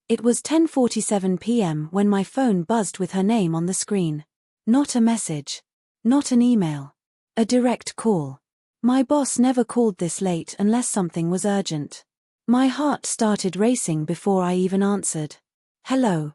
It was 10:47 p.m. when my phone buzzed with her name on the screen. Not a message. Not an email. A direct call. My boss never called this late unless something was urgent. My heart started racing before I even answered. Hello,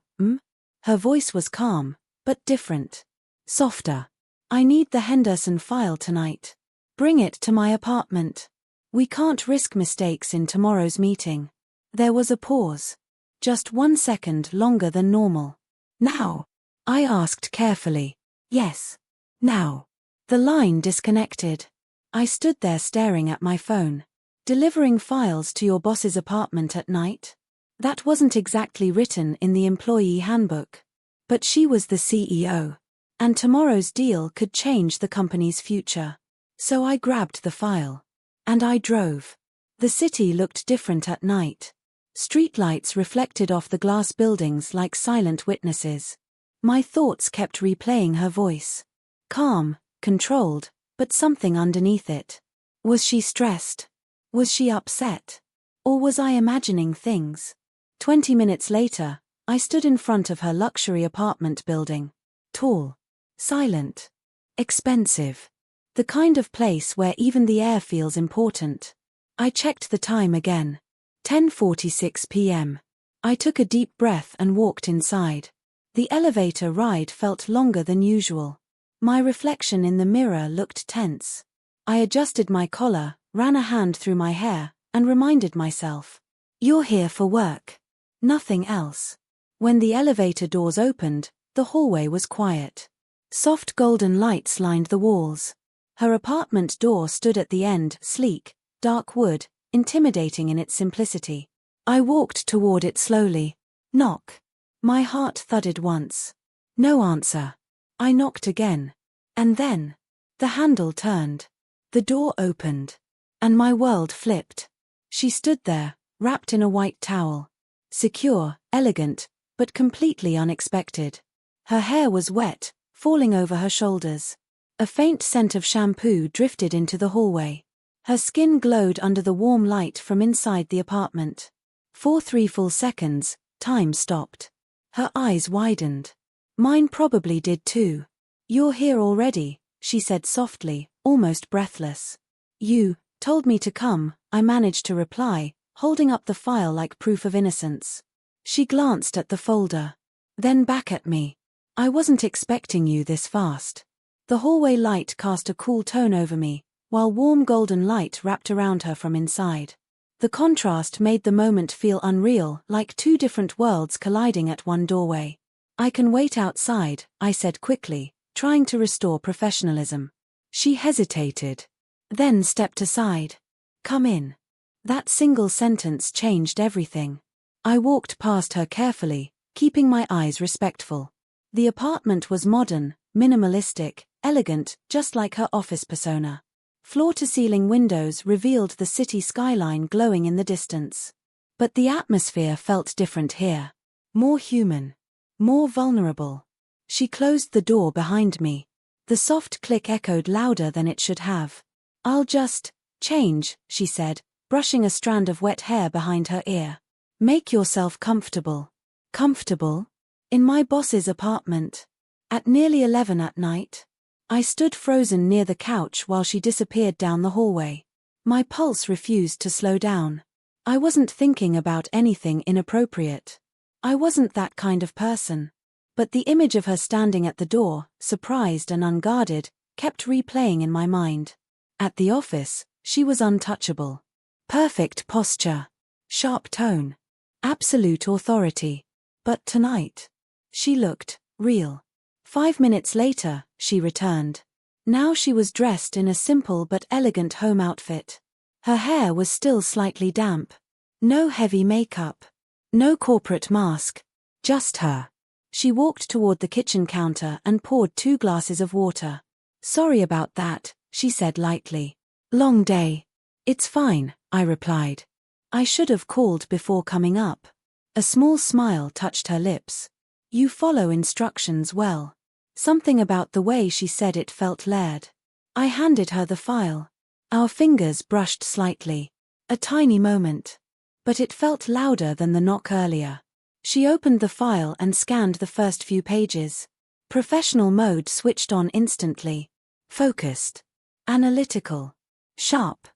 Her voice was calm, but different. Softer. I need the Henderson file tonight. Bring it to my apartment. We can't risk mistakes in tomorrow's meeting. There was a pause. Just 1 second longer than normal. Now? I asked carefully. Yes. Now. The line disconnected. I stood there staring at my phone. Delivering files to your boss's apartment at night? That wasn't exactly written in the employee handbook. But she was the CEO. And tomorrow's deal could change the company's future. So I grabbed the file. And I drove. The city looked different at night. Streetlights reflected off the glass buildings like silent witnesses. My thoughts kept replaying her voice. Calm, controlled, but something underneath it. Was she stressed? Was she upset? Or was I imagining things? 20 minutes later, I stood in front of her luxury apartment building. Tall. Silent. Expensive. The kind of place where even the air feels important. I checked the time again. 10:46 p.m. I took a deep breath and walked inside. The elevator ride felt longer than usual. My reflection in the mirror looked tense. I adjusted my collar, ran a hand through my hair, and reminded myself. You're here for work. Nothing else. When the elevator doors opened, the hallway was quiet. Soft golden lights lined the walls. Her apartment door stood at the end, sleek, dark wood, intimidating in its simplicity. I walked toward it slowly. Knock. My heart thudded once. No answer. I knocked again. And then, the handle turned. The door opened. And my world flipped. She stood there, wrapped in a white towel. Secure, elegant, but completely unexpected. Her hair was wet, falling over her shoulders. A faint scent of shampoo drifted into the hallway. Her skin glowed under the warm light from inside the apartment. For 3 full seconds, time stopped. Her eyes widened. Mine probably did too. You're here already, she said softly, almost breathless. You told me to come, I managed to reply, holding up the file like proof of innocence. She glanced at the folder. Then back at me. I wasn't expecting you this fast. The hallway light cast a cool tone over me, while warm golden light wrapped around her from inside. The contrast made the moment feel unreal, like 2 different worlds colliding at one doorway. I can wait outside, I said quickly, trying to restore professionalism. She hesitated. Then stepped aside. Come in. That single sentence changed everything. I walked past her carefully, keeping my eyes respectful. The apartment was modern, minimalistic, elegant, just like her office persona. Floor-to-ceiling windows revealed the city skyline glowing in the distance. But the atmosphere felt different here. More human. More vulnerable. She closed the door behind me. The soft click echoed louder than it should have. I'll just change, she said, brushing a strand of wet hair behind her ear. Make yourself comfortable. Comfortable? In my boss's apartment. At nearly 11 at night. I stood frozen near the couch while she disappeared down the hallway. My pulse refused to slow down. I wasn't thinking about anything inappropriate. I wasn't that kind of person. But the image of her standing at the door, surprised and unguarded, kept replaying in my mind. At the office, she was untouchable. Perfect posture. Sharp tone. Absolute authority. But tonight, she looked real. 5 minutes later, she returned. Now she was dressed in a simple but elegant home outfit. Her hair was still slightly damp. No heavy makeup. No corporate mask. Just her. She walked toward the kitchen counter and poured 2 glasses of water. Sorry about that, she said lightly. Long day. It's fine, I replied. I should have called before coming up. A small smile touched her lips. You follow instructions well. Something about the way she said it felt layered. I handed her the file. Our fingers brushed slightly. A tiny moment. But it felt louder than the knock earlier. She opened the file and scanned the first few pages. Professional mode switched on instantly. Focused. Analytical. Sharp.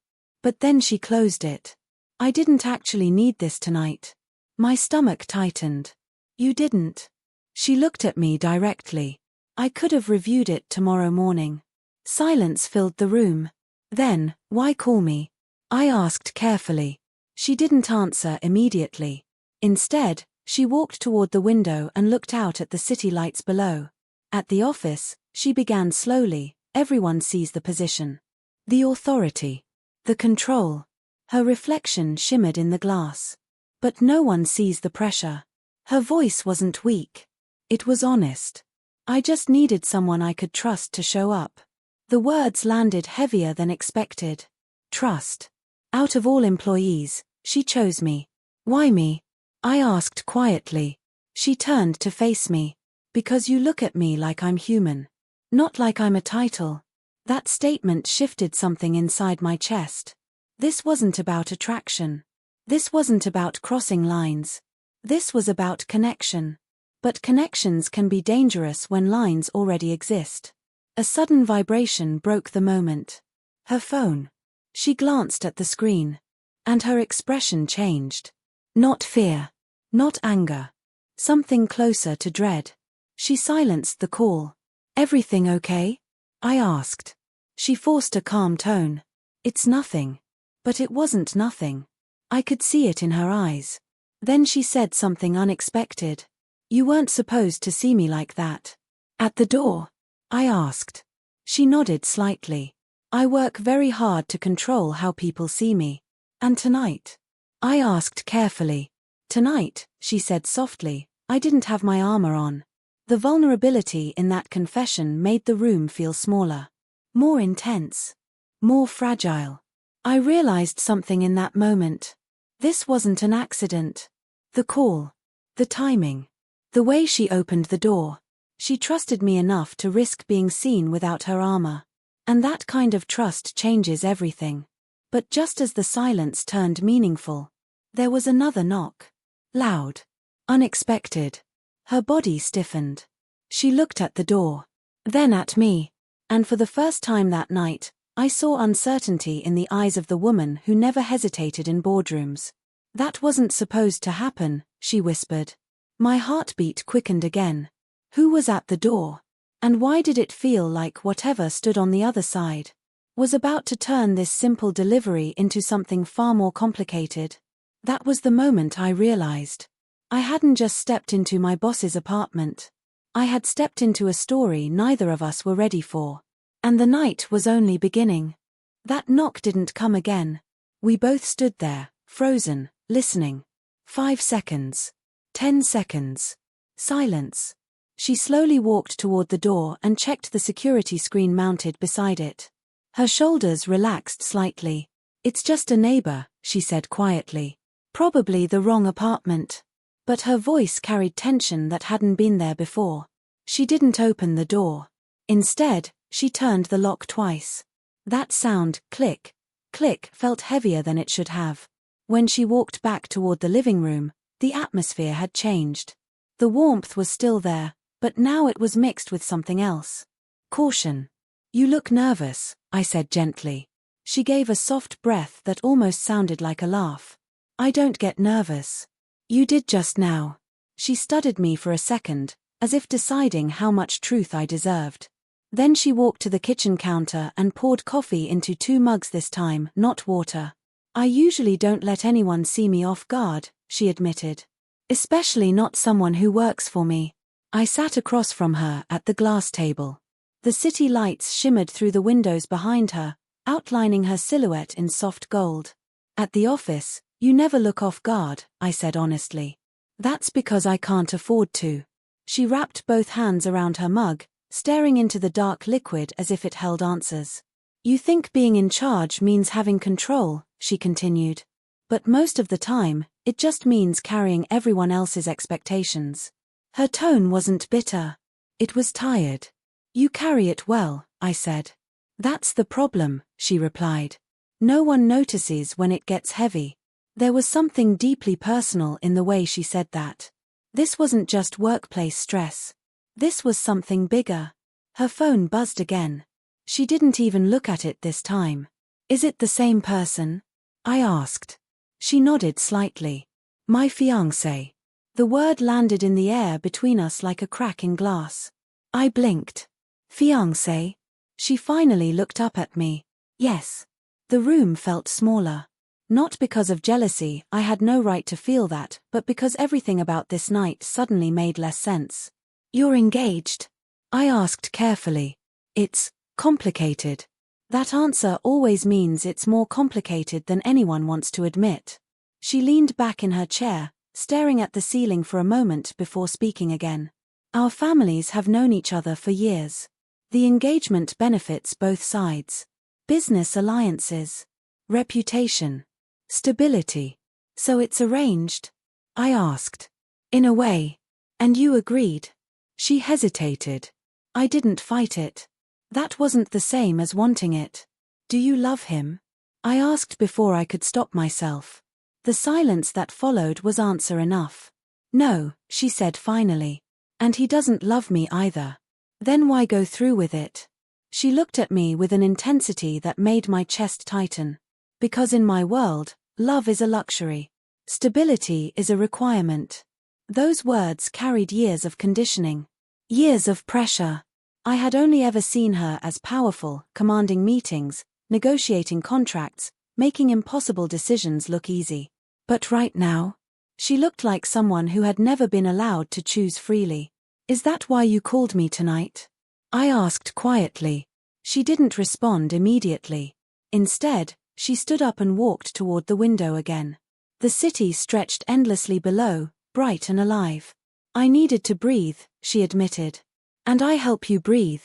But then she closed it. I didn't actually need this tonight. My stomach tightened. You didn't. She looked at me directly. I could have reviewed it tomorrow morning. Silence filled the room. Then, why call me? I asked carefully. She didn't answer immediately. Instead, she walked toward the window and looked out at the city lights below. At the office, she began slowly. Everyone sees the position. The authority. The control. Her reflection shimmered in the glass. But no one sees the pressure. Her voice wasn't weak. It was honest. I just needed someone I could trust to show up. The words landed heavier than expected. Trust. Out of all employees, she chose me. Why me? I asked quietly. She turned to face me. Because you look at me like I'm human. Not like I'm a title. That statement shifted something inside my chest. This wasn't about attraction. This wasn't about crossing lines. This was about connection. But connections can be dangerous when lines already exist. A sudden vibration broke the moment. Her phone. She glanced at the screen. And her expression changed. Not fear. Not anger. Something closer to dread. She silenced the call. Everything okay? I asked. She forced a calm tone. It's nothing. But it wasn't nothing. I could see it in her eyes. Then she said something unexpected. You weren't supposed to see me like that. At the door? I asked. She nodded slightly. I work very hard to control how people see me. And tonight? I asked carefully. Tonight, she said softly, I didn't have my armor on. The vulnerability in that confession made the room feel smaller. More intense. More fragile. I realized something in that moment. This wasn't an accident. The call. The timing. The way she opened the door. She trusted me enough to risk being seen without her armor. And that kind of trust changes everything. But just as the silence turned meaningful, there was another knock. Loud. Unexpected. Her body stiffened. She looked at the door. Then at me. And for the first time that night, I saw uncertainty in the eyes of the woman who never hesitated in boardrooms. That wasn't supposed to happen, she whispered. My heartbeat quickened again. Who was at the door? And why did it feel like whatever stood on the other side was about to turn this simple delivery into something far more complicated? That was the moment I realized. I hadn't just stepped into my boss's apartment. I had stepped into a story neither of us were ready for. And the night was only beginning. That knock didn't come again. We both stood there, frozen, listening. 5 seconds. 10 seconds. Silence. She slowly walked toward the door and checked the security screen mounted beside it. Her shoulders relaxed slightly. It's just a neighbor, she said quietly. Probably the wrong apartment. But her voice carried tension that hadn't been there before. She didn't open the door. Instead, she turned the lock twice. That sound, click, click, felt heavier than it should have. When she walked back toward the living room, the atmosphere had changed. The warmth was still there, but now it was mixed with something else. Caution. You look nervous, I said gently. She gave a soft breath that almost sounded like a laugh. I don't get nervous. You did just now. She studied me for a second, as if deciding how much truth I deserved. Then she walked to the kitchen counter and poured coffee into 2 mugs this time, not water. I usually don't let anyone see me off guard, she admitted. Especially not someone who works for me. I sat across from her at the glass table. The city lights shimmered through the windows behind her, outlining her silhouette in soft gold. At the office, you never look off guard, I said honestly. That's because I can't afford to. She wrapped both hands around her mug, staring into the dark liquid as if it held answers. You think being in charge means having control, she continued. But most of the time, it just means carrying everyone else's expectations. Her tone wasn't bitter. It was tired. You carry it well, I said. That's the problem, she replied. No one notices when it gets heavy. There was something deeply personal in the way she said that. This wasn't just workplace stress. This was something bigger. Her phone buzzed again. She didn't even look at it this time. Is it the same person? I asked. She nodded slightly. My fiancé. The word landed in the air between us like a crack in glass. I blinked. Fiancé? She finally looked up at me. Yes. The room felt smaller. Not because of jealousy, I had no right to feel that, but because everything about this night suddenly made less sense. You're engaged? I asked carefully. It's complicated. That answer always means it's more complicated than anyone wants to admit. She leaned back in her chair, staring at the ceiling for a moment before speaking again. Our families have known each other for years. The engagement benefits both sides. Business alliances. Reputation. Stability. So it's arranged? I asked. In a way. And you agreed? She hesitated. I didn't fight it. That wasn't the same as wanting it. Do you love him? I asked before I could stop myself. The silence that followed was answer enough. No, she said finally. And he doesn't love me either. Then why go through with it? She looked at me with an intensity that made my chest tighten. Because in my world, love is a luxury. Stability is a requirement. Those words carried years of conditioning. Years of pressure. I had only ever seen her as powerful, commanding meetings, negotiating contracts, making impossible decisions look easy. But right now, she looked like someone who had never been allowed to choose freely. Is that why you called me tonight? I asked quietly. She didn't respond immediately. Instead, she stood up and walked toward the window again. The city stretched endlessly below, bright and alive. I needed to breathe, she admitted. And I help you breathe?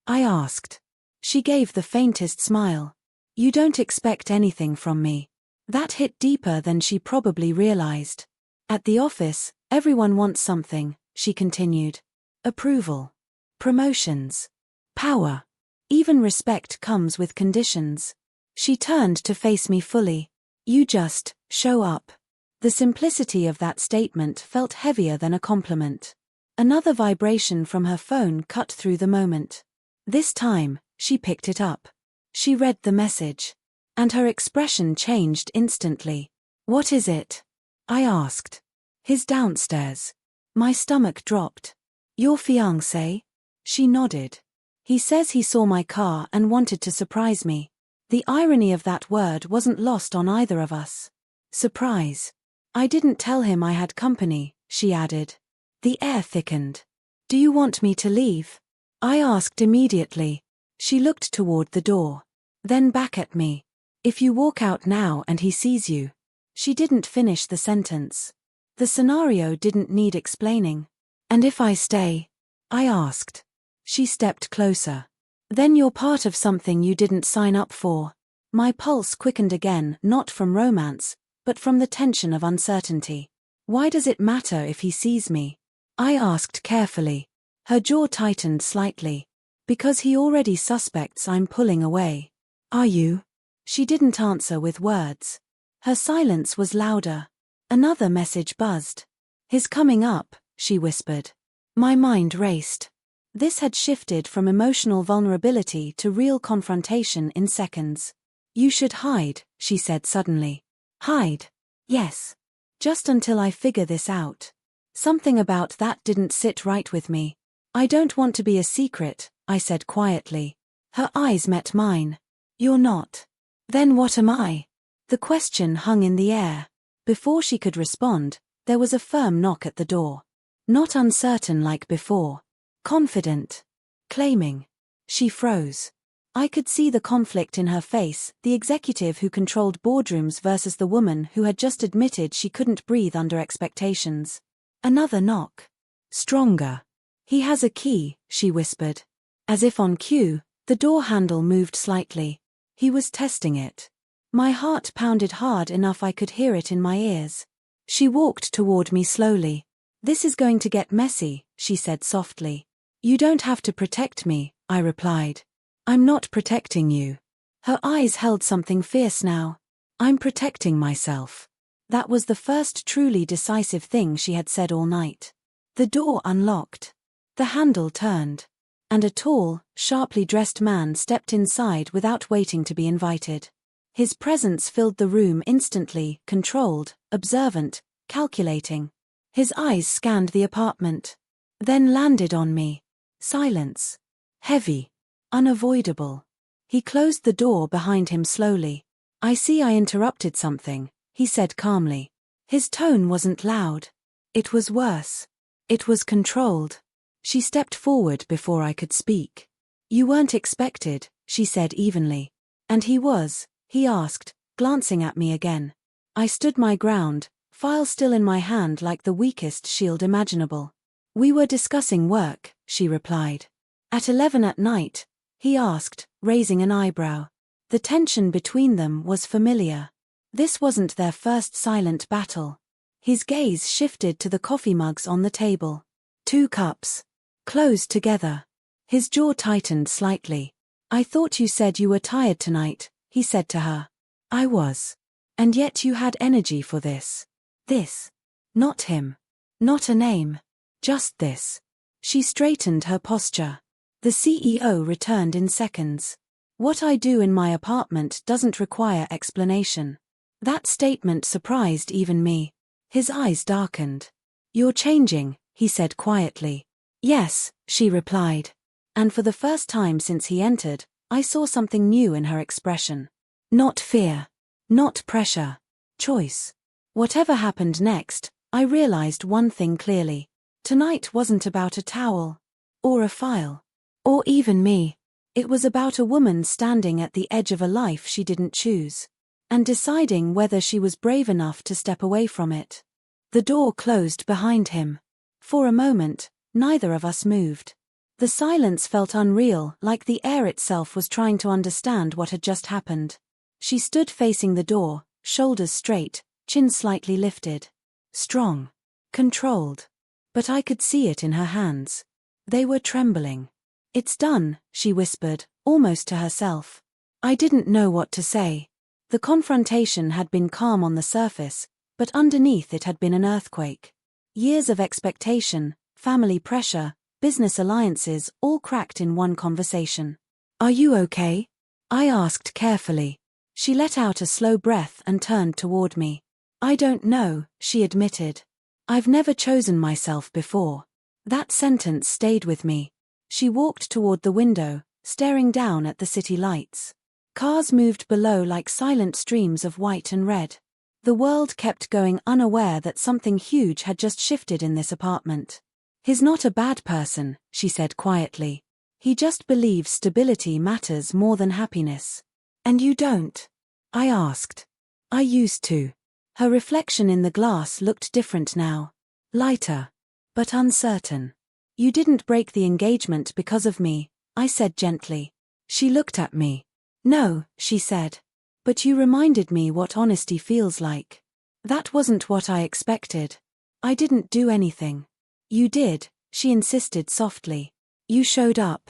I asked. She gave the faintest smile. You don't expect anything from me. That hit deeper than she probably realized. At the office, everyone wants something, she continued. Approval. Promotions. Power. Even respect comes with conditions. She turned to face me fully. You just show up. The simplicity of that statement felt heavier than a compliment. Another vibration from her phone cut through the moment. This time, she picked it up. She read the message. And her expression changed instantly. What is it? I asked. He's downstairs. My stomach dropped. Your fiancé? She nodded. He says he saw my car and wanted to surprise me. The irony of that word wasn't lost on either of us. Surprise. I didn't tell him I had company, she added. The air thickened. Do you want me to leave? I asked immediately. She looked toward the door. Then back at me. If you walk out now and he sees you. She didn't finish the sentence. The scenario didn't need explaining. And if I stay? I asked. She stepped closer. Then you're part of something you didn't sign up for. My pulse quickened again, not from romance, but from the tension of uncertainty. Why does it matter if he sees me? I asked carefully. Her jaw tightened slightly. Because he already suspects I'm pulling away. Are you? She didn't answer with words. Her silence was louder. Another message buzzed. His coming up, she whispered. My mind raced. This had shifted from emotional vulnerability to real confrontation in seconds. You should hide, she said suddenly. Hide? Yes. Just until I figure this out. Something about that didn't sit right with me. I don't want to be a secret, I said quietly. Her eyes met mine. You're not. Then what am I? The question hung in the air. Before she could respond, there was a firm knock at the door. Not uncertain like before. Confident. Claiming. She froze. I could see the conflict in her face, the executive who controlled boardrooms versus the woman who had just admitted she couldn't breathe under expectations. Another knock. Stronger. He has a key, she whispered. As if on cue, the door handle moved slightly. He was testing it. My heart pounded hard enough I could hear it in my ears. She walked toward me slowly. This is going to get messy, she said softly. You don't have to protect me, I replied. I'm not protecting you. Her eyes held something fierce now. I'm protecting myself. That was the first truly decisive thing she had said all night. The door unlocked. The handle turned. And a tall, sharply dressed man stepped inside without waiting to be invited. His presence filled the room instantly, controlled, observant, calculating. His eyes scanned the apartment. Then landed on me. Silence. Heavy. Unavoidable. He closed the door behind him slowly. "I see I interrupted something," he said calmly. His tone wasn't loud. It was worse. It was controlled. She stepped forward before I could speak. "You weren't expected," she said evenly. "And he was?" he asked, glancing at me again. I stood my ground, file still in my hand like the weakest shield imaginable. "We were discussing work," she replied. "At 11 at night?" he asked, raising an eyebrow. The tension between them was familiar. This wasn't their first silent battle. His gaze shifted to the coffee mugs on the table. 2 cups. Closed together. His jaw tightened slightly. "I thought you said you were tired tonight," he said to her. "I was. And yet you had energy for this." This. Not him. Not a name. Just this. She straightened her posture. The CEO returned in seconds. "What I do in my apartment doesn't require explanation." That statement surprised even me. His eyes darkened. "You're changing," he said quietly. "Yes," she replied. And for the first time since he entered, I saw something new in her expression. Not fear. Not pressure. Choice. Whatever happened next, I realized one thing clearly. Tonight wasn't about a towel. Or a file. Or even me. It was about a woman standing at the edge of a life she didn't choose. And deciding whether she was brave enough to step away from it. The door closed behind him. For a moment, neither of us moved. The silence felt unreal, like the air itself was trying to understand what had just happened. She stood facing the door, shoulders straight, chin slightly lifted. Strong. Controlled. But I could see it in her hands. They were trembling. "It's done," she whispered, almost to herself. I didn't know what to say. The confrontation had been calm on the surface, but underneath it had been an earthquake. Years of expectation, family pressure, business alliances, all cracked in one conversation. "Are you okay?" I asked carefully. She let out a slow breath and turned toward me. "I don't know," she admitted. "I've never chosen myself before." That sentence stayed with me. She walked toward the window, staring down at the city lights. Cars moved below like silent streams of white and red. The world kept going, unaware that something huge had just shifted in this apartment. "He's not a bad person," she said quietly. "He just believes stability matters more than happiness." "And you don't?" I asked. "I used to." Her reflection in the glass looked different now. Lighter. But uncertain. "You didn't break the engagement because of me," I said gently. She looked at me. "No," she said. "But you reminded me what honesty feels like." That wasn't what I expected. "I didn't do anything." "You did," she insisted softly. "You showed up.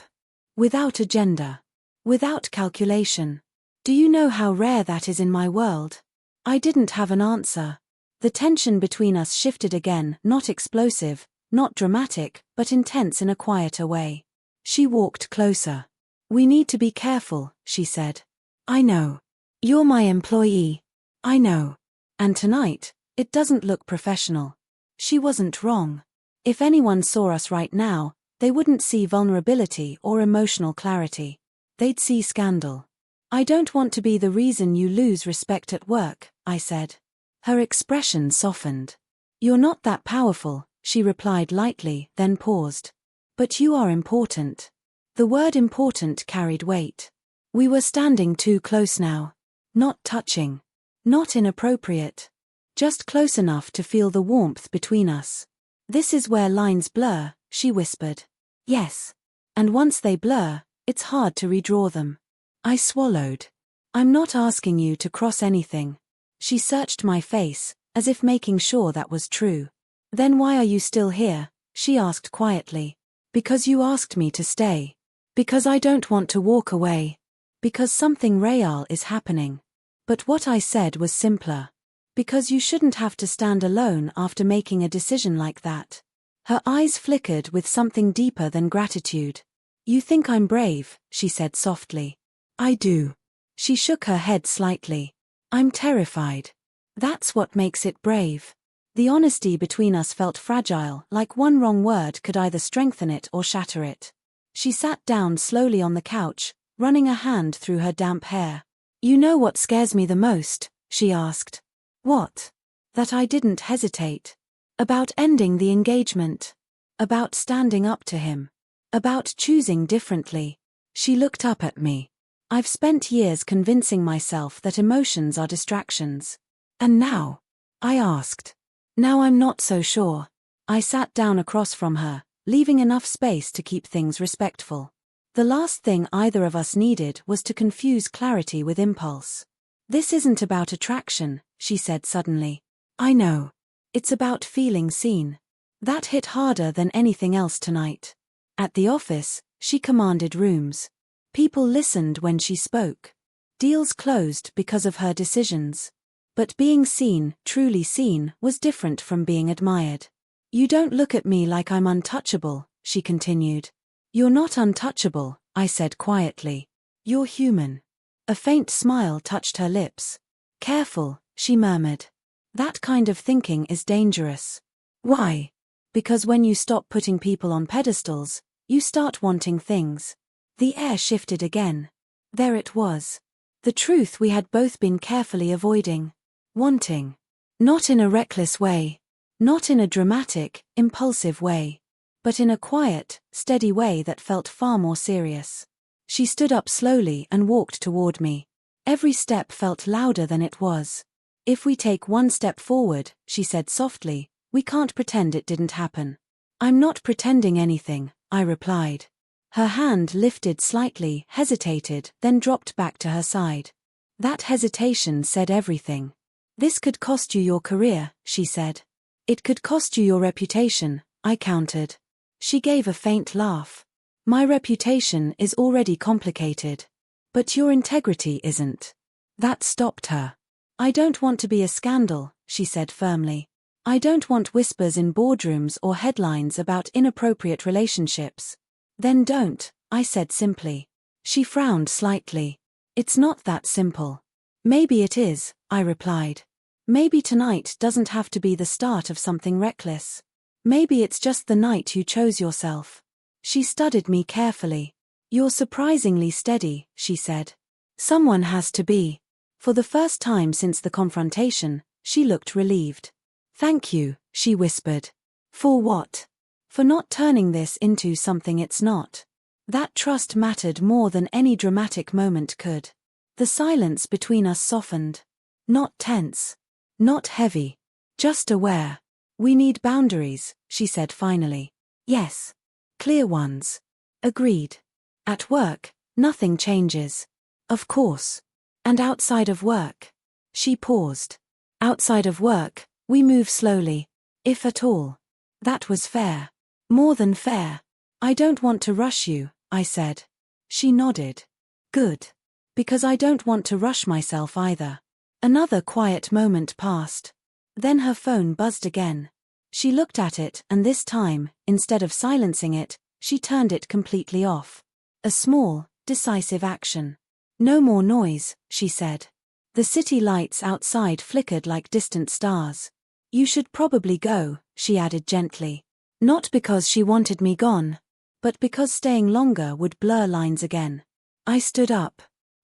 Without agenda. Without calculation. Do you know how rare that is in my world?" I didn't have an answer. The tension between us shifted again, not explosive, not dramatic, but intense in a quieter way. She walked closer. "We need to be careful," she said. "I know. You're my employee." "I know. And tonight, it doesn't look professional." She wasn't wrong. If anyone saw us right now, they wouldn't see vulnerability or emotional clarity. They'd see scandal. "I don't want to be the reason you lose respect at work," I said. Her expression softened. "You're not that powerful," she replied lightly, then paused. "But you are important." The word important carried weight. We were standing too close now. Not touching. Not inappropriate. Just close enough to feel the warmth between us. "This is where lines blur," she whispered. "Yes. And once they blur, it's hard to redraw them." I swallowed. "I'm not asking you to cross anything." She searched my face, as if making sure that was true. "Then why are you still here?" she asked quietly. "Because you asked me to stay. Because I don't want to walk away. Because something real is happening." But what I said was simpler. Because you shouldn't have to stand alone after making a decision like that. Her eyes flickered with something deeper than gratitude. You think I'm brave, she said softly. I do. She shook her head slightly. I'm terrified. That's what makes it brave. The honesty between us felt fragile, like one wrong word could either strengthen it or shatter it. She sat down slowly on the couch, running a hand through her damp hair. You know what scares me the most? She asked. What? That I didn't hesitate. About ending the engagement. About standing up to him. About choosing differently. She looked up at me. I've spent years convincing myself that emotions are distractions. And now? I asked. Now I'm not so sure. I sat down across from her, leaving enough space to keep things respectful. The last thing either of us needed was to confuse clarity with impulse. This isn't about attraction, she said suddenly. I know. It's about feeling seen. That hit harder than anything else tonight. At the office, she commanded rooms. People listened when she spoke. Deals closed because of her decisions. But being seen, truly seen, was different from being admired. You don't look at me like I'm untouchable, she continued. You're not untouchable, I said quietly. You're human. A faint smile touched her lips. Careful, she murmured. That kind of thinking is dangerous. Why? Because when you stop putting people on pedestals, you start wanting things. The air shifted again. There it was. The truth we had both been carefully avoiding. Wanting. Not in a reckless way. Not in a dramatic, impulsive way. But in a quiet, steady way that felt far more serious. She stood up slowly and walked toward me. Every step felt louder than it was. If we take one step forward, she said softly, we can't pretend it didn't happen. I'm not pretending anything, I replied. Her hand lifted slightly, hesitated, then dropped back to her side. That hesitation said everything. This could cost you your career, she said. It could cost you your reputation, I countered. She gave a faint laugh. My reputation is already complicated. But your integrity isn't. That stopped her. I don't want to be a scandal, she said firmly. I don't want whispers in boardrooms or headlines about inappropriate relationships. Then don't, I said simply. She frowned slightly. It's not that simple. Maybe it is, I replied. Maybe tonight doesn't have to be the start of something reckless. Maybe it's just the night you chose yourself. She studied me carefully. You're surprisingly steady, she said. Someone has to be. For the first time since the confrontation, she looked relieved. Thank you, she whispered. For what? For not turning this into something it's not. That trust mattered more than any dramatic moment could. The silence between us softened. Not tense. Not heavy. Just aware. We need boundaries, she said finally. Yes. Clear ones. Agreed. At work, nothing changes. Of course. And outside of work? She paused. Outside of work, we move slowly, if at all. That was fair. More than fair. I don't want to rush you, I said. She nodded. Good. Because I don't want to rush myself either. Another quiet moment passed. Then her phone buzzed again. She looked at it and this time, instead of silencing it, she turned it completely off. A small, decisive action. No more noise, she said. The city lights outside flickered like distant stars. You should probably go, she added gently. Not because she wanted me gone, but because staying longer would blur lines again. I stood up.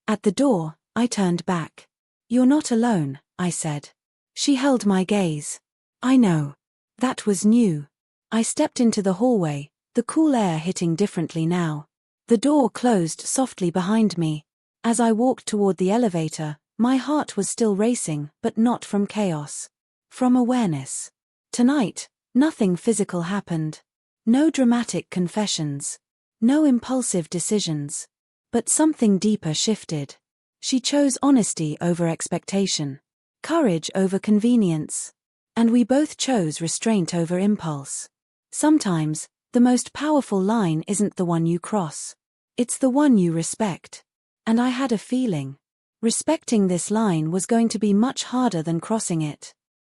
At the door, I turned back. You're not alone, I said. She held my gaze. I know. That was new. I stepped into the hallway, the cool air hitting differently now. The door closed softly behind me. As I walked toward the elevator, my heart was still racing, but not from chaos. From awareness. Tonight, nothing physical happened. No dramatic confessions. No impulsive decisions. But something deeper shifted. She chose honesty over expectation. Courage over convenience. And we both chose restraint over impulse. Sometimes, the most powerful line isn't the one you cross. It's the one you respect. And I had a feeling. Respecting this line was going to be much harder than crossing it.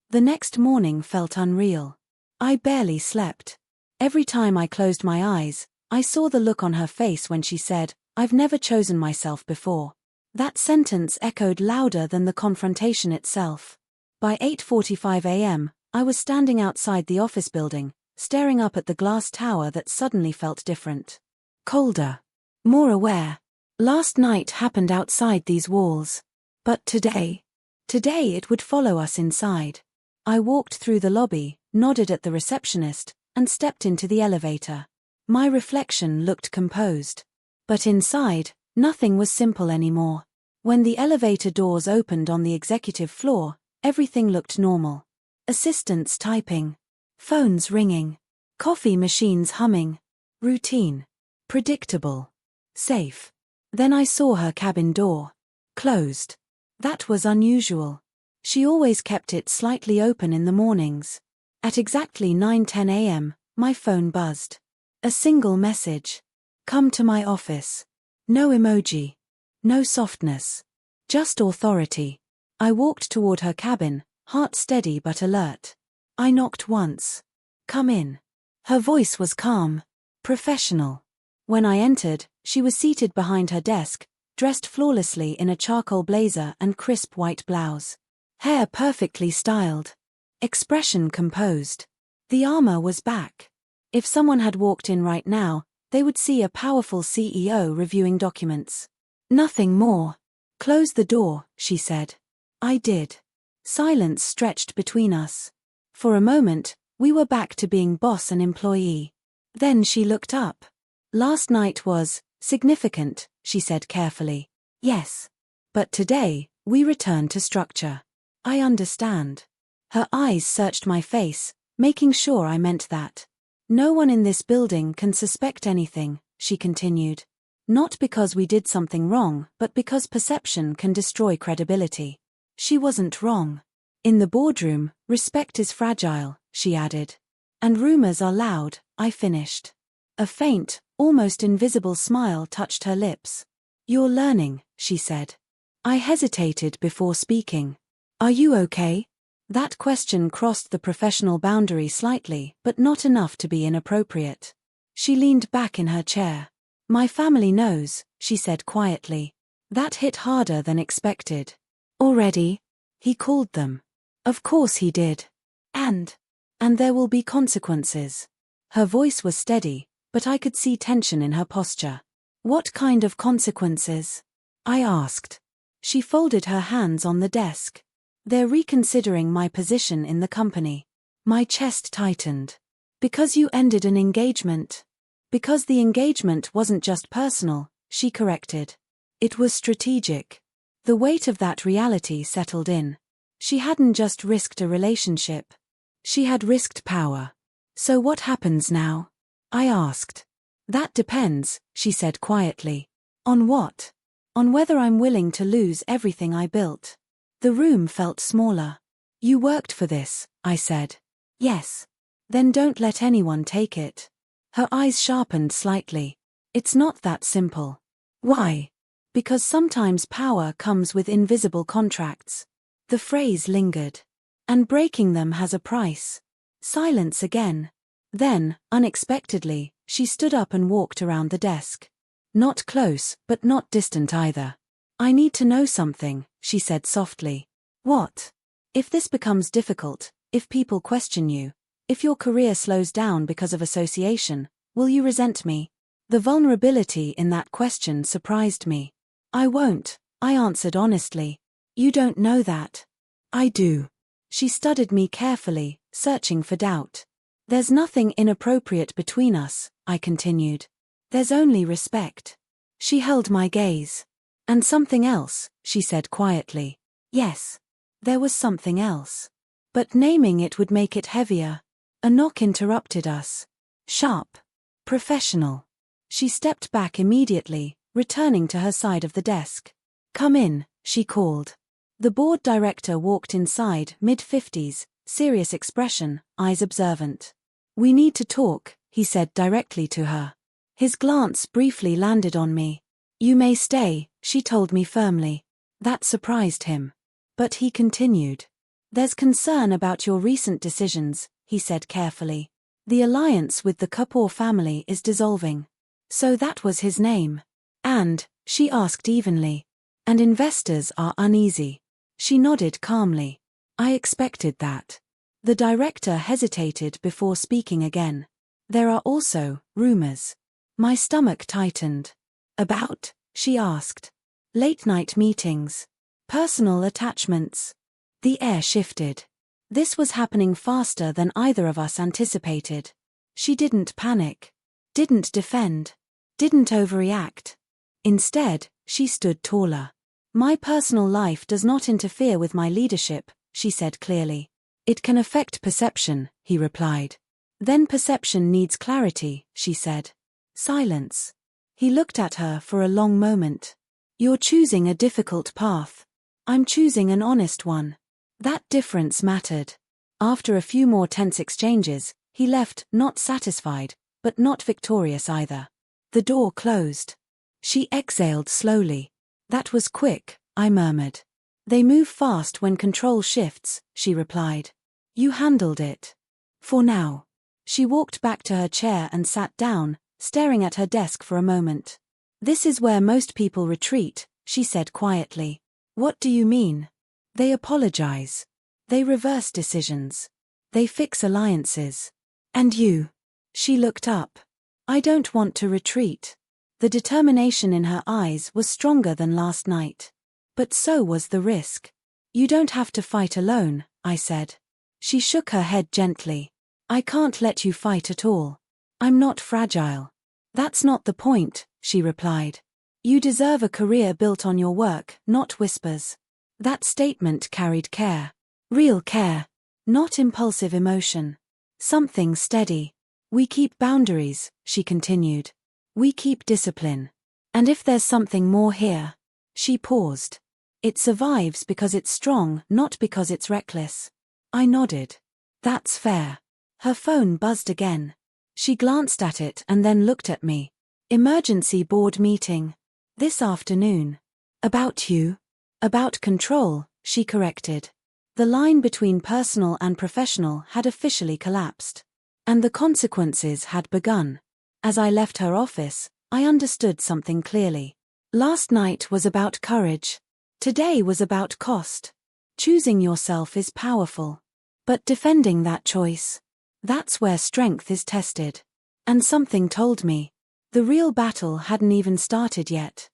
The next morning felt unreal. I barely slept. Every time I closed my eyes, I saw the look on her face when she said, "I've never chosen myself before." That sentence echoed louder than the confrontation itself. By 8:45 a.m., I was standing outside the office building, staring up at the glass tower that suddenly felt different. Colder. More aware. Last night happened outside these walls. But today it would follow us inside. I walked through the lobby, nodded at the receptionist, and stepped into the elevator. My reflection looked composed. But inside, nothing was simple anymore. When the elevator doors opened on the executive floor, everything looked normal. Assistants typing. Phones ringing. Coffee machines humming. Routine. Predictable. Safe. Then I saw her cabin door. Closed. That was unusual. She always kept it slightly open in the mornings. At exactly 9:10 a.m., my phone buzzed. A single message. "Come to my office." No emoji. No softness. Just authority. I walked toward her cabin, heart steady but alert. I knocked once. "Come in." Her voice was calm. Professional. When I entered, she was seated behind her desk, dressed flawlessly in a charcoal blazer and crisp white blouse. Hair perfectly styled. Expression composed. The armor was back. If someone had walked in right now, they would see a powerful CEO reviewing documents. Nothing more. "Close the door," she said. I did. Silence stretched between us. For a moment, we were back to being boss and employee. Then she looked up. "Last night was significant," she said carefully. "Yes. But today, we return to structure." "I understand." Her eyes searched my face, making sure I meant that. "No one in this building can suspect anything," she continued. "Not because we did something wrong, but because perception can destroy credibility." She wasn't wrong. "In the boardroom, respect is fragile," she added. "And rumors are loud," I finished. A faint, almost invisible smile touched her lips. "You're learning," she said. I hesitated before speaking. "Are you okay?" That question crossed the professional boundary slightly, but not enough to be inappropriate. She leaned back in her chair. "My family knows," she said quietly. That hit harder than expected. "Already?" He called them. "Of course he did. And there will be consequences." Her voice was steady, but I could see tension in her posture. "What kind of consequences?" I asked. She folded her hands on the desk. "They're reconsidering my position in the company." My chest tightened. "Because you ended an engagement." "Because the engagement wasn't just personal," she corrected. "It was strategic." The weight of that reality settled in. She hadn't just risked a relationship. She had risked power. "So what happens now?" I asked. "That depends," she said quietly. "On what?" "On whether I'm willing to lose everything I built." The room felt smaller. "You worked for this," I said. "Yes." "Then don't let anyone take it." Her eyes sharpened slightly. "It's not that simple." "Why?" "Because sometimes power comes with invisible contracts." The phrase lingered. "And breaking them has a price." Silence again. Then, unexpectedly, she stood up and walked around the desk. Not close, but not distant either. "I need to know something," she said softly. "What?" "If this becomes difficult, if people question you, if your career slows down because of association, will you resent me?" The vulnerability in that question surprised me. "I won't," I answered honestly. "You don't know that." "I do." She studied me carefully, searching for doubt. "There's nothing inappropriate between us," I continued. "There's only respect." She held my gaze. "And something else," she said quietly. Yes. There was something else. But naming it would make it heavier. A knock interrupted us. Sharp. Professional. She stepped back immediately, returning to her side of the desk. "Come in," she called. The board director walked inside, mid-50s, serious expression, eyes observant. "We need to talk," he said directly to her. His glance briefly landed on me. "You may stay," she told me firmly. That surprised him. But he continued. There's concern about your recent decisions, he said carefully. The alliance with the Kapoor family is dissolving. So that was his name. And, she asked evenly. And investors are uneasy. She nodded calmly. I expected that. The director hesitated before speaking again. There are also rumors. My stomach tightened. About? She asked. Late-night meetings. Personal attachments. The air shifted. This was happening faster than either of us anticipated. She didn't panic. Didn't defend. Didn't overreact. Instead, she stood taller. My personal life does not interfere with my leadership, she said clearly. It can affect perception, he replied. Then perception needs clarity, she said. Silence. He looked at her for a long moment. You're choosing a difficult path. I'm choosing an honest one. That difference mattered. After a few more tense exchanges, he left, not satisfied, but not victorious either. The door closed. She exhaled slowly. That was quick, I murmured. They move fast when control shifts, she replied. You handled it. For now. She walked back to her chair and sat down, staring at her desk for a moment. This is where most people retreat, she said quietly. What do you mean? They apologize. They reverse decisions. They fix alliances. And you? She looked up. I don't want to retreat. The determination in her eyes was stronger than last night. But so was the risk. You don't have to fight alone, I said. She shook her head gently. I can't let you fight at all. I'm not fragile. That's not the point, she replied. You deserve a career built on your work, not whispers. That statement carried care. Real care. Not impulsive emotion. Something steady. We keep boundaries, she continued. We keep discipline. And if there's something more here. She paused. It survives because it's strong, not because it's reckless. I nodded. That's fair. Her phone buzzed again. She glanced at it and then looked at me. Emergency board meeting. This afternoon. About you? About control, she corrected. The line between personal and professional had officially collapsed. And the consequences had begun. As I left her office, I understood something clearly. Last night was about courage. Today was about cost. Choosing yourself is powerful. But defending that choice, that's where strength is tested. And something told me. The real battle hadn't even started yet.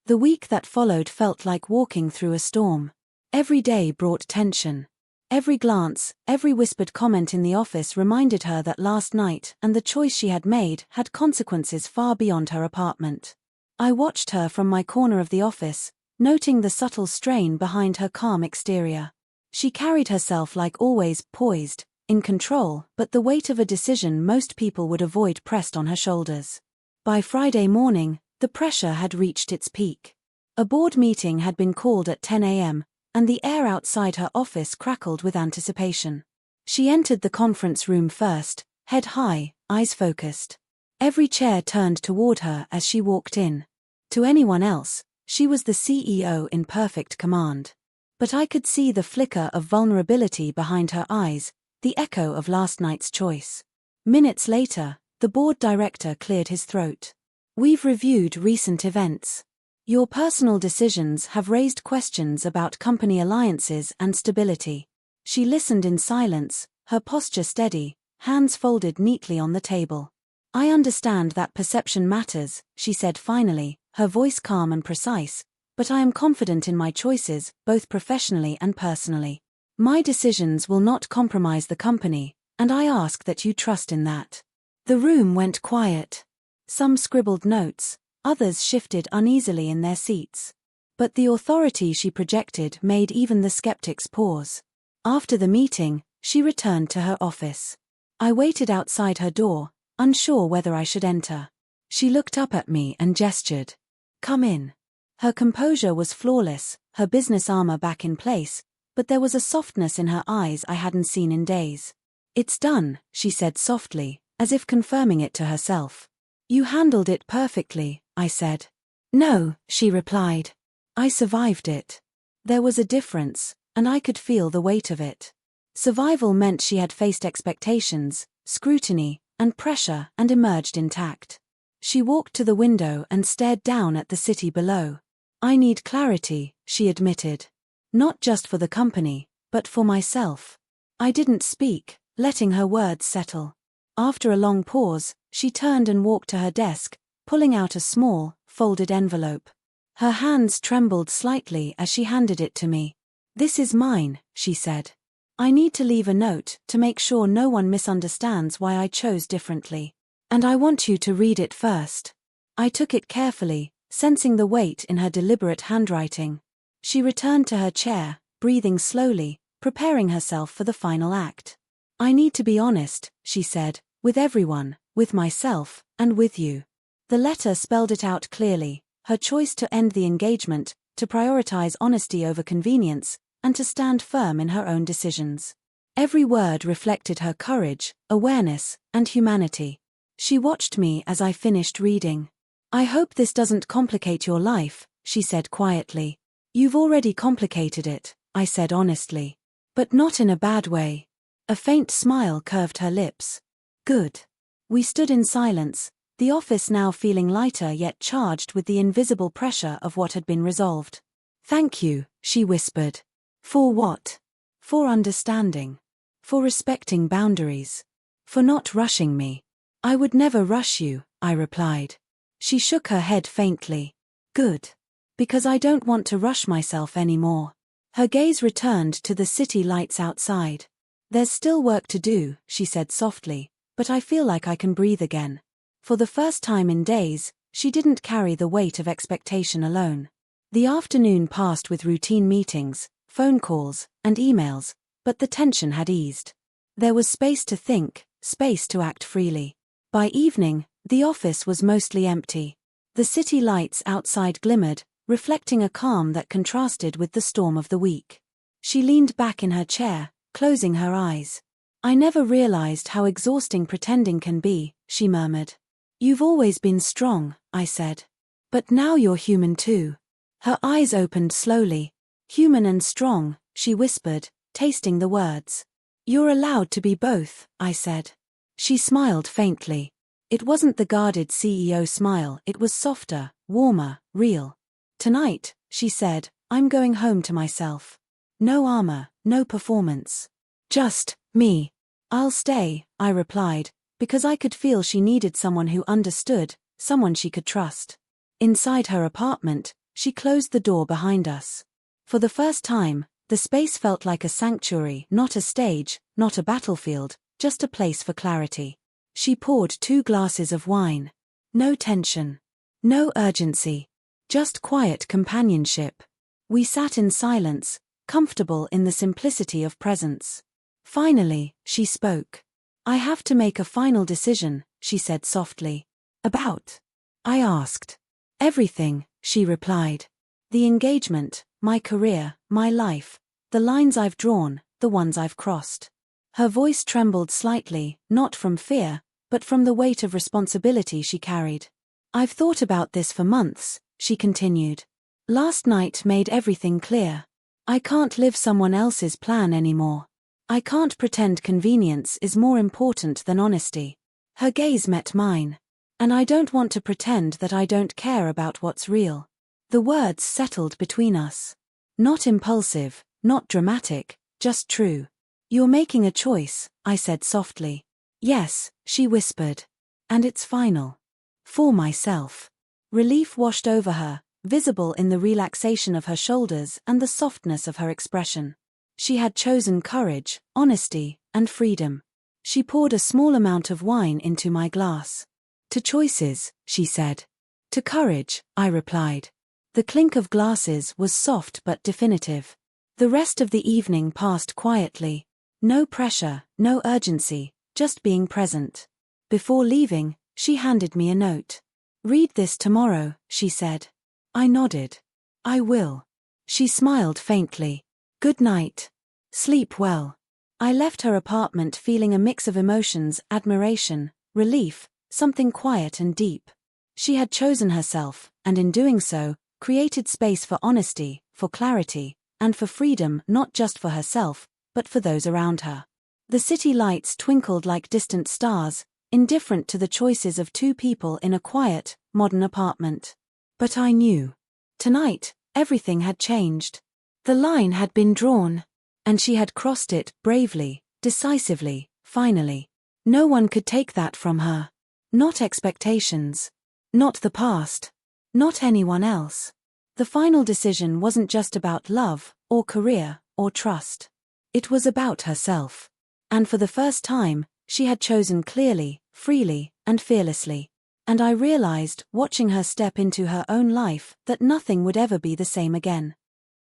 The week that followed felt like walking through a storm. Every day brought tension. Every glance, every whispered comment in the office reminded her that last night and the choice she had made had consequences far beyond her apartment. I watched her from my corner of the office, noting the subtle strain behind her calm exterior. She carried herself like always, poised, in control, but the weight of a decision most people would avoid pressed on her shoulders. By Friday morning, the pressure had reached its peak. A board meeting had been called at 10 a.m., and the air outside her office crackled with anticipation. She entered the conference room first, head high, eyes focused. Every chair turned toward her as she walked in. To anyone else, she was the CEO in perfect command. But I could see the flicker of vulnerability behind her eyes, the echo of last night's choice. Minutes later, the board director cleared his throat. We've reviewed recent events. Your personal decisions have raised questions about company alliances and stability. She listened in silence, her posture steady, hands folded neatly on the table. I understand that perception matters, she said finally, her voice calm and precise, but I am confident in my choices, both professionally and personally. My decisions will not compromise the company, and I ask that you trust in that. The room went quiet. Some scribbled notes, others shifted uneasily in their seats. But the authority she projected made even the skeptics pause. After the meeting, she returned to her office. I waited outside her door, unsure whether I should enter. She looked up at me and gestured. Come in. Her composure was flawless, her business armor back in place, but there was a softness in her eyes I hadn't seen in days. It's done, she said softly, as if confirming it to herself. You handled it perfectly, I said. No, she replied. I survived it. There was a difference, and I could feel the weight of it. Survival meant she had faced expectations, scrutiny, and pressure and emerged intact. She walked to the window and stared down at the city below. I need clarity, she admitted. Not just for the company, but for myself. I didn't speak, letting her words settle. After a long pause, she turned and walked to her desk, pulling out a small, folded envelope. Her hands trembled slightly as she handed it to me. "This is mine," she said. "I need to leave a note to make sure no one misunderstands why I chose differently. And I want you to read it first." I took it carefully, sensing the weight in her deliberate handwriting. She returned to her chair, breathing slowly, preparing herself for the final act. "I need to be honest," she said, "with everyone, with myself, and with you." The letter spelled it out clearly, her choice to end the engagement, to prioritize honesty over convenience, and to stand firm in her own decisions. Every word reflected her courage, awareness, and humanity. She watched me as I finished reading. "I hope this doesn't complicate your life," she said quietly. "You've already complicated it," I said honestly. "But not in a bad way." A faint smile curved her lips. "Good." We stood in silence, the office now feeling lighter yet charged with the invisible pressure of what had been resolved. "Thank you," she whispered. "For what?" "For understanding. For respecting boundaries. For not rushing me." "I would never rush you," I replied. She shook her head faintly. "Good. Because I don't want to rush myself anymore." Her gaze returned to the city lights outside. "There's still work to do," she said softly, "but I feel like I can breathe again." For the first time in days, she didn't carry the weight of expectation alone. The afternoon passed with routine meetings, phone calls, and emails, but the tension had eased. There was space to think, space to act freely. By evening, the office was mostly empty. The city lights outside glimmered, reflecting a calm that contrasted with the storm of the week. She leaned back in her chair, closing her eyes. "I never realized how exhausting pretending can be," she murmured. "You've always been strong," I said. "But now you're human too." Her eyes opened slowly. "Human and strong," she whispered, tasting the words. "You're allowed to be both," I said. She smiled faintly. It wasn't the guarded CEO smile, it was softer, warmer, real. "Tonight," she said, "I'm going home to myself. No armor, no performance. Just me." "I'll stay," I replied, because I could feel she needed someone who understood, someone she could trust. Inside her apartment, she closed the door behind us. For the first time, the space felt like a sanctuary, not a stage, not a battlefield, just a place for clarity. She poured 2 glasses of wine. No tension. No urgency. Just quiet companionship. We sat in silence, comfortable in the simplicity of presence. Finally, she spoke. "I have to make a final decision," she said softly. "About?" I asked. "Everything," she replied. "The engagement, my career, my life, the lines I've drawn, the ones I've crossed." Her voice trembled slightly, not from fear, but from the weight of responsibility she carried. "I've thought about this for months," she continued. "Last night made everything clear. I can't live someone else's plan anymore. I can't pretend convenience is more important than honesty." Her gaze met mine. "And I don't want to pretend that I don't care about what's real." The words settled between us. Not impulsive, not dramatic, just true. "You're making a choice," I said softly. "Yes," she whispered. "And it's final. For myself." Relief washed over her, visible in the relaxation of her shoulders and the softness of her expression. She had chosen courage, honesty, and freedom. She poured a small amount of wine into my glass. "To choices," she said. "To courage," I replied. The clink of glasses was soft but definitive. The rest of the evening passed quietly. No pressure, no urgency, just being present. Before leaving, she handed me a note. "Read this tomorrow," she said. I nodded. "I will." She smiled faintly. "Good night. Sleep well." I left her apartment feeling a mix of emotions, admiration, relief, something quiet and deep. She had chosen herself, and in doing so, created space for honesty, for clarity, and for freedom not just for herself, but for those around her. The city lights twinkled like distant stars, indifferent to the choices of two people in a quiet, modern apartment. But I knew. Tonight, everything had changed. The line had been drawn. And she had crossed it, bravely, decisively, finally. No one could take that from her. Not expectations. Not the past. Not anyone else. The final decision wasn't just about love, or career, or trust. It was about herself. And for the first time, she had chosen clearly, freely, and fearlessly. And I realized, watching her step into her own life, that nothing would ever be the same again.